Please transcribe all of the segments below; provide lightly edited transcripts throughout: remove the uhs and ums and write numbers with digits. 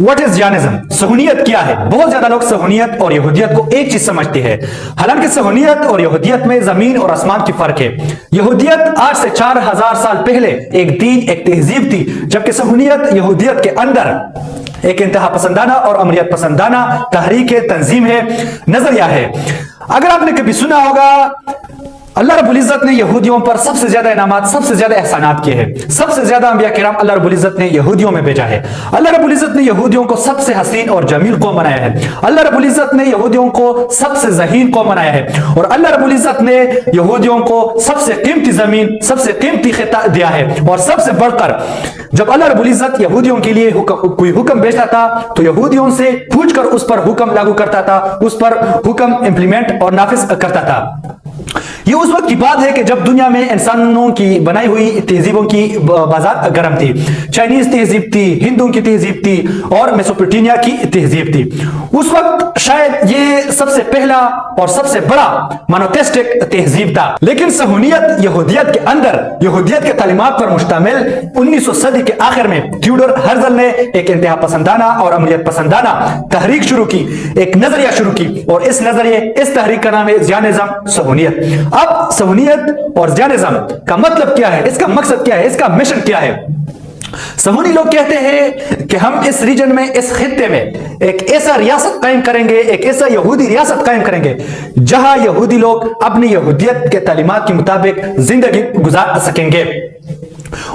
What is ज़ियोनिज़्म? सहूनियत क्या है? बहुत ज्यादा लोग सहूनियत और यहूदियत को एक चीज समझते हैं। हालांकि सहूनियत और यहूदियत में जमीन और आसमान की फर्क है। यहूदियत आज से 4000 साल पहले एक दीन, एक तहजीब थी, जबकि सहूनियत यहूदियत के अंदर एक इंतहा पसंदाना और अमरियत पसंदाना तहरीक है, तंजीम है, नजरिया है। अगर आपने कभी सुना होगा, अल्लाह रब्बुल इज्जत ने यहूदियों पर सबसे ज्यादा इनामात, सबसे ज्यादा एहसानात किए हैं। सबसे ज्यादा अंबिया किराम अल्लाह रब्बुल इज्जत ने यहूदियों में भेजा है। अल्लाह रब्बुल इज्जत ने यहूदियों को सबसे हसीन और जमील कौम बनाया है। अल्लाह रब्बुल इज्जत ने यहूदियों को सबसे ज़हीन कौम बनाया है। और अल्लाह रब्बुल इज्जत ने यहूदियों को सबसे कीमती जमीन, सबसे कीमती खिता दिया है। और सबसे बढ़कर जब अल्लाह रब्बुल इज्जत यहूदियों के लिए कोई हुक्म भेजता था तो यहूदियों से पूछकर उस पर हुक्म लागू करता था, उस पर हुक्म इंप्लीमेंट और नाफिज करता था। ये उस वक्त की बात है कि जब दुनिया में इंसानों की बनाई हुई तहजीबों की बाजार गर्म थी। चाइनीज तहजीब थी, हिंदू की तहजीब थी और मेसोपोटामिया की तहजीब थी। उस वक्त शायद ये सबसे पहला और सबसे बड़ा मोनोथेइस्टिक तहजीब था। लेकिन सहूनियत यहूदियत के अंदर यहूदियत के तालीमात पर मुश्तमिल 19वीं सदी के आखिर में थियोडोर हर्जल ने एक इंतहा पसंदाना और अमलियत पसंदाना तहरीक शुरू की, एक नजरिया शुरू की। और इस नजरिए, इस तहरीक का नाम है ज़ियोनिज़्म, सहूनियत। अब सहूनियत और ज़ियोनिज़्म का मतलब क्या है, इसका मकसद क्या है, इसका मिशन क्या है? सहूनी लोग कहते हैं कि हम इस रीजन में, इस खित्ते में एक ऐसा रियासत कायम करेंगे, एक ऐसा यहूदी रियासत कायम करेंगे जहां यहूदी लोग अपनी यहूदियत के तालीमात के मुताबिक जिंदगी गुजार सकेंगे।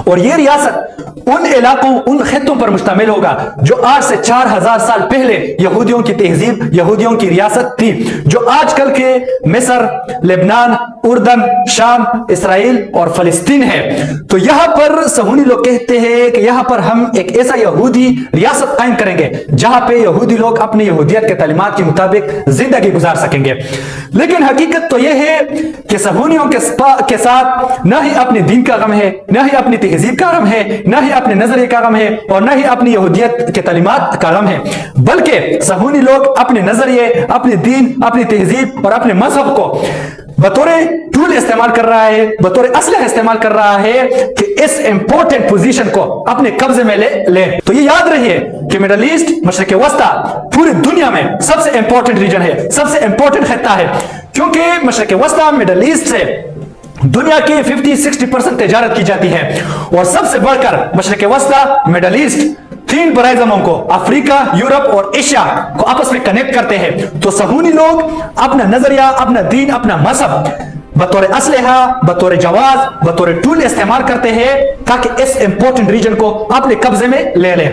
और यह रियासत उन इलाकों, उन खित्तों पर मुश्तमिल होगा जो आज से 4000 साल पहले यहूदियों की तहजीब, यहूदियों की रियासत थी, जो आजकल के मिस्र, लेबनान, उर्दन, शाम, इसराइल और फलस्तीन है। तो यहां पर सहूनी लोग कहते हैं कि यहां पर हम एक ऐसा यहूदी रियासत कायम करेंगे जहां पे यहूदी लोग अपनी यहूदियत के तालीमात के मुताबिक जिंदगी गुजार सकेंगे। लेकिन हकीकत तो यह है कि सहूनियों के साथ न ही अपने दीन का गम है, न ही अपनी तहजीब का गम है, न ही अपने नजरिए का गम है और न ही अपनी यहूदियत के तालीमात का गम है। बल्कि सहूनी लोग अपने नजरिए, अपने दीन, अपनी तहजीब और अपने मजहब को बतौर टूल इस्तेमाल कर रहा है, बतौर असलहा इस्तेमाल कर रहा है कि इस इंपॉर्टेंट पोजीशन को अपने कब्जे में ले। तो ये याद रहिए कि मिडल ईस्ट, मशरिक वस्ता पूरी दुनिया में सबसे इंपॉर्टेंट रीजन है, सबसे इंपॉर्टेंट खित्ता है। क्योंकि मशरिक वस्ता, मिडल ईस्ट से दुनिया की 50-60% तजारत की जाती है। और सबसे बढ़कर मशरिक वस्ता, मिडल ईस्ट तीन बड़े जमों को, अफ्रीका, यूरोप और एशिया को आपस में कनेक्ट करते हैं। तो सहूनी लोग अपना नजरिया, अपना दीन, अपना मजहब बतौर असलहा, बतौर जवाज, बतौर टूल इस्तेमाल करते हैं ताकि इस इंपॉर्टेंट रीजन को अपने कब्जे में ले लें।